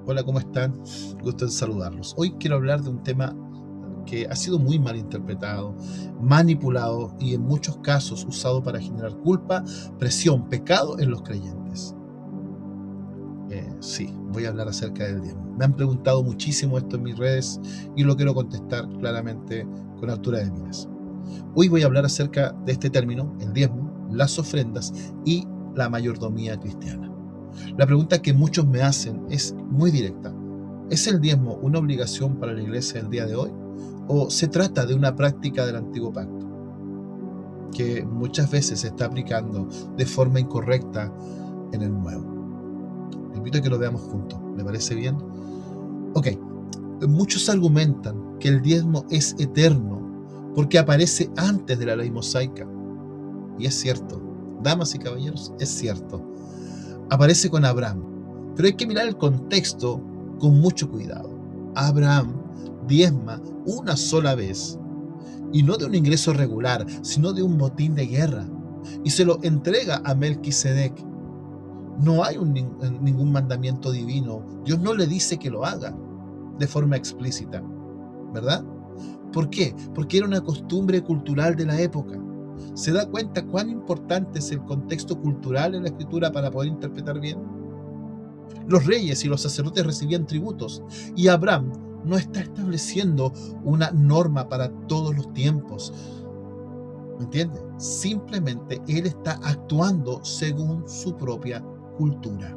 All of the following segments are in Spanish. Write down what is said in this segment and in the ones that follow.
Hola, ¿cómo están? Gusto en saludarlos. Hoy quiero hablar de un tema que ha sido muy mal interpretado, manipulado y en muchos casos usado para generar culpa, presión, pecado en los creyentes. Sí, voy a hablar acerca del diezmo. Me han preguntado muchísimo esto en mis redes y lo quiero contestar claramente con altura de miras. Hoy voy a hablar acerca de este término, el diezmo, las ofrendas y la mayordomía cristiana. La pregunta que muchos me hacen es muy directa. ¿Es el diezmo una obligación para la iglesia del día de hoy? ¿O se trata de una práctica del antiguo pacto que muchas veces se está aplicando de forma incorrecta en el nuevo? Te invito a que lo veamos juntos. ¿Me parece bien? Ok. Muchos argumentan que el diezmo es eterno porque aparece antes de la ley mosaica. Y es cierto. Damas y caballeros, es cierto. Aparece con Abraham. Pero hay que mirar el contexto con mucho cuidado. Abraham diezma una sola vez, y no de un ingreso regular, sino de un botín de guerra, y se lo entrega a Melquisedec. No hay ningún mandamiento divino. Dios no le dice que lo haga de forma explícita, ¿verdad? ¿Por qué? Porque era una costumbre cultural de la época. ¿Se da cuenta cuán importante es el contexto cultural en la escritura para poder interpretar bien? Los reyes y los sacerdotes recibían tributos, y Abraham no está estableciendo una norma para todos los tiempos. ¿Me entiende? Simplemente él está actuando según su propia cultura.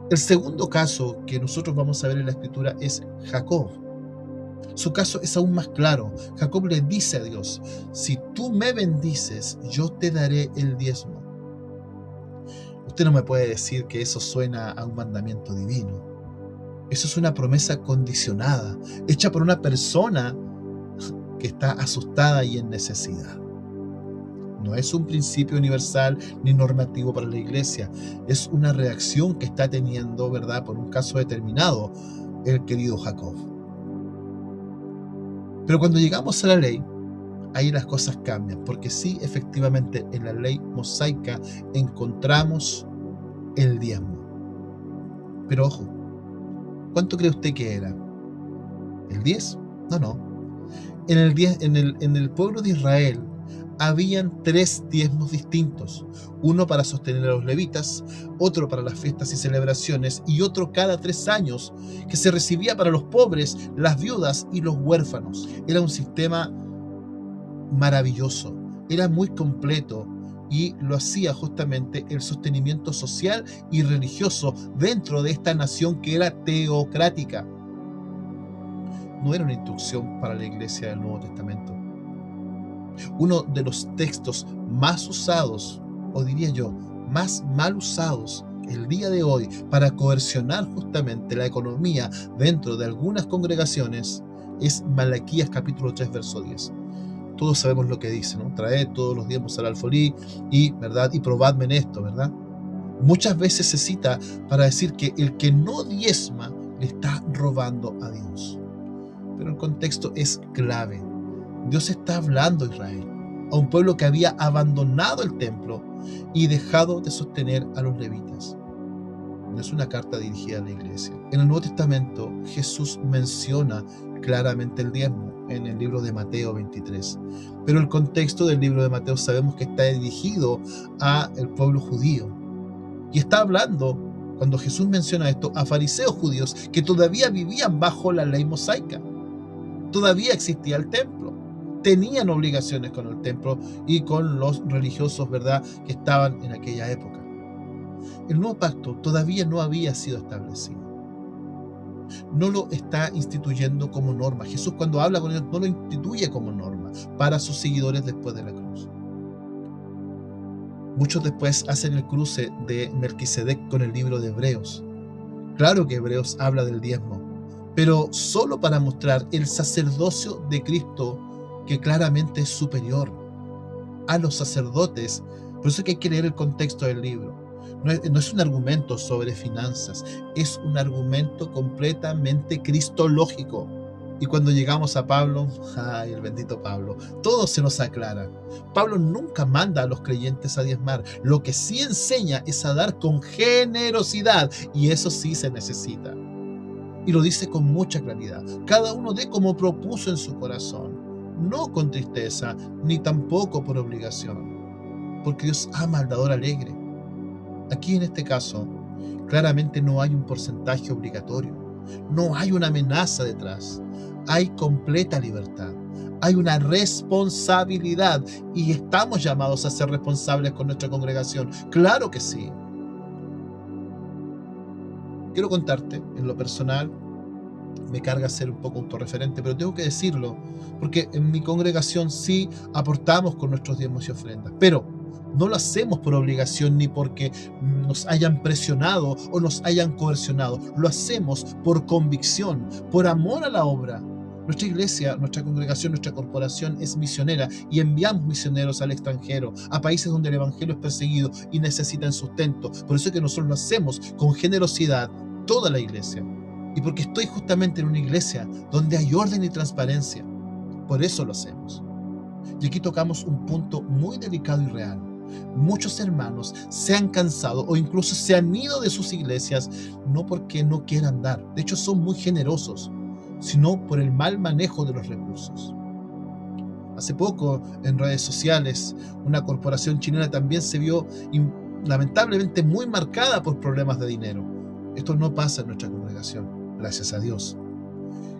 El segundo caso que nosotros vamos a ver en la escritura es Jacob. Su caso es aún más claro. Jacob le dice a Dios: si tú me bendices, yo te daré el diezmo. Usted no me puede decir que eso suena a un mandamiento divino. Eso es una promesa condicionada, hecha por una persona que está asustada y en necesidad. No es un principio universal ni normativo para la iglesia. Es una reacción que está teniendo, ¿verdad?, por un caso determinado, el querido Jacob. Pero cuando llegamos a la ley, ahí las cosas cambian, porque sí, efectivamente, en la ley mosaica encontramos el diezmo. Pero ojo, ¿cuánto cree usted que era? ¿El 10? No. En el pueblo de Israel habían 3 diezmos distintos: uno para sostener a los levitas, otro para las fiestas y celebraciones, y otro cada 3 años, que se recibía para los pobres, las viudas y los huérfanos. Era un sistema maravilloso, era muy completo, y lo hacía justamente el sostenimiento social y religioso dentro de esta nación que era teocrática. No era una instrucción para la iglesia del Nuevo Testamento. Uno de los textos más usados, o diría yo, más mal usados el día de hoy para coercionar justamente la economía dentro de algunas congregaciones, es Malaquías capítulo 3, verso 10. Todos sabemos lo que dice, ¿no? Traed todos los diezmos al alfolí y, ¿verdad?, y probadme en esto, ¿verdad? Muchas veces se cita para decir que el que no diezma le está robando a Dios. Pero el contexto es clave. Dios está hablando a Israel, a un pueblo que había abandonado el templo y dejado de sostener a los levitas. No es una carta dirigida a la iglesia. En el Nuevo Testamento, Jesús menciona claramente el diezmo en el libro de Mateo 23. Pero el contexto del libro de Mateo sabemos que está dirigido al pueblo judío. Y está hablando, cuando Jesús menciona esto, a fariseos judíos que todavía vivían bajo la ley mosaica. Todavía existía el templo. Tenían obligaciones con el templo y con los religiosos, ¿verdad?, que estaban en aquella época. El nuevo pacto todavía no había sido establecido. No lo está instituyendo como norma. Jesús, cuando habla con ellos, no lo instituye como norma para sus seguidores después de la cruz. Muchos después hacen el cruce de Melquisedec con el libro de Hebreos. Claro que Hebreos habla del diezmo, pero solo para mostrar el sacerdocio de Cristo, que claramente es superior a los sacerdotes. Por eso es que hay que leer el contexto del libro. No es un argumento sobre finanzas, es un argumento completamente cristológico. Y cuando llegamos a Pablo, ¡ay, el bendito Pablo!, todo se nos aclara. Pablo nunca manda a los creyentes a diezmar. Lo que sí enseña es a dar con generosidad, y eso sí se necesita. Y lo dice con mucha claridad. Cada uno dé como propuso en su corazón, no con tristeza, ni tampoco por obligación, porque Dios ama al dador alegre. Aquí en este caso, claramente no hay un porcentaje obligatorio, no hay una amenaza detrás, hay completa libertad, hay una responsabilidad y estamos llamados a ser responsables con nuestra congregación. Claro que sí. Quiero contarte, en lo personal, me carga ser un poco autorreferente, pero tengo que decirlo, porque en mi congregación sí aportamos con nuestros diezmos y ofrendas, pero no lo hacemos por obligación ni porque nos hayan presionado o nos hayan coercionado. Lo hacemos por convicción, por amor a la obra. Nuestra iglesia, nuestra congregación, nuestra corporación es misionera y enviamos misioneros al extranjero, a países donde el evangelio es perseguido y necesitan sustento. Por eso es que nosotros lo hacemos con generosidad, toda la iglesia. Y porque estoy justamente en una iglesia donde hay orden y transparencia. Por eso lo hacemos. Y aquí tocamos un punto muy delicado y real. Muchos hermanos se han cansado o incluso se han ido de sus iglesias, no porque no quieran dar, de hecho son muy generosos, sino por el mal manejo de los recursos. Hace poco, en redes sociales, una corporación chilena también se vio lamentablemente muy marcada por problemas de dinero. Esto no pasa en nuestra congregación, gracias a Dios.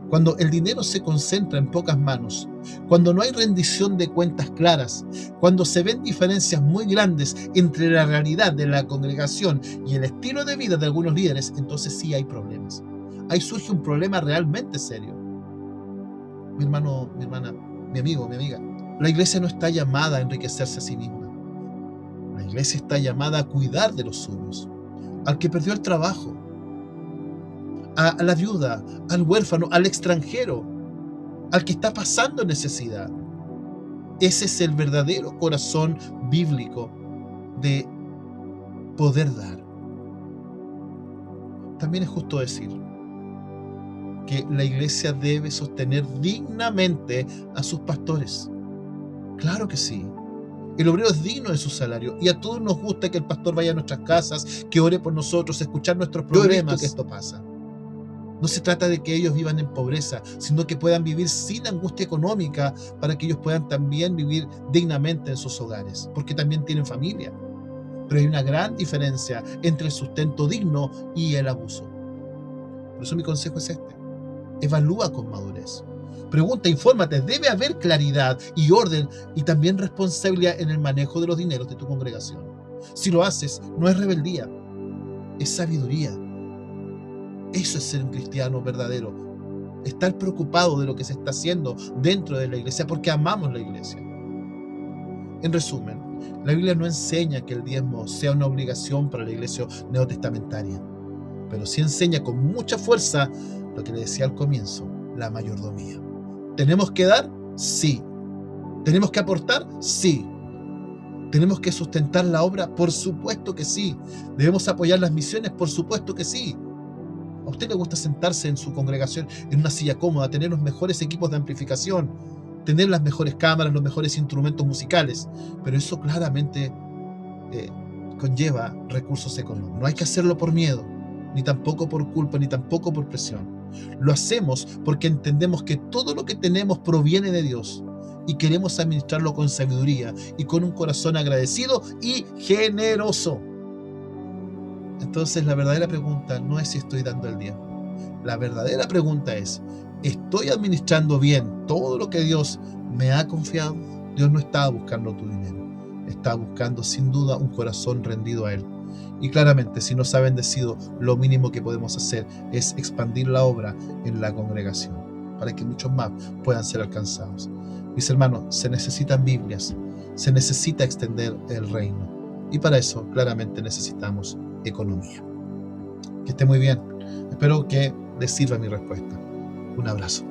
Cuando el dinero se concentra en pocas manos, cuando no hay rendición de cuentas claras, cuando se ven diferencias muy grandes entre la realidad de la congregación y el estilo de vida de algunos líderes, entonces sí hay problemas. Ahí surge un problema realmente serio. Mi hermano, mi hermana, mi amigo, mi amiga, la iglesia no está llamada a enriquecerse a sí misma. La iglesia está llamada a cuidar de los suyos, al que perdió el trabajo, a la viuda, al huérfano, al extranjero, al que está pasando necesidad. Ese es el verdadero corazón bíblico de poder dar. También es justo decir que la iglesia debe sostener dignamente a sus pastores. Claro que sí. El obrero es digno de su salario y a todos nos gusta que el pastor vaya a nuestras casas, que ore por nosotros, escuchar nuestros problemas. Yo he visto que esto pasa. No se trata de que ellos vivan en pobreza, sino que puedan vivir sin angustia económica para que ellos puedan también vivir dignamente en sus hogares, porque también tienen familia. Pero hay una gran diferencia entre el sustento digno y el abuso. Por eso mi consejo es este. Evalúa con madurez. Pregunta, infórmate, debe haber claridad y orden y también responsabilidad en el manejo de los dineros de tu congregación. Si lo haces, no es rebeldía, es sabiduría. Eso es ser un cristiano verdadero. Estar preocupado de lo que se está haciendo dentro de la iglesia porque amamos la iglesia. En resumen, la Biblia no enseña que el diezmo sea una obligación para la iglesia neotestamentaria, pero sí enseña con mucha fuerza lo que le decía al comienzo, la mayordomía. ¿Tenemos que dar? Sí. ¿Tenemos que aportar? Sí. ¿Tenemos que sustentar la obra? Por supuesto que sí. ¿Debemos apoyar las misiones? Por supuesto que sí. ¿A usted le gusta sentarse en su congregación en una silla cómoda, tener los mejores equipos de amplificación, tener las mejores cámaras, los mejores instrumentos musicales? Pero eso claramente conlleva recursos económicos. No hay que hacerlo por miedo, ni tampoco por culpa, ni tampoco por presión. Lo hacemos porque entendemos que todo lo que tenemos proviene de Dios y queremos administrarlo con sabiduría y con un corazón agradecido y generoso. Entonces la verdadera pregunta no es si estoy dando el diezmo. La verdadera pregunta es, ¿estoy administrando bien todo lo que Dios me ha confiado? Dios no está buscando tu dinero, está buscando sin duda un corazón rendido a Él. Y claramente, si nos ha bendecido, lo mínimo que podemos hacer es expandir la obra en la congregación, para que muchos más puedan ser alcanzados. Mis hermanos, se necesitan Biblias, se necesita extender el reino, y para eso claramente necesitamos economía. Que esté muy bien. Espero que les sirva mi respuesta. Un abrazo.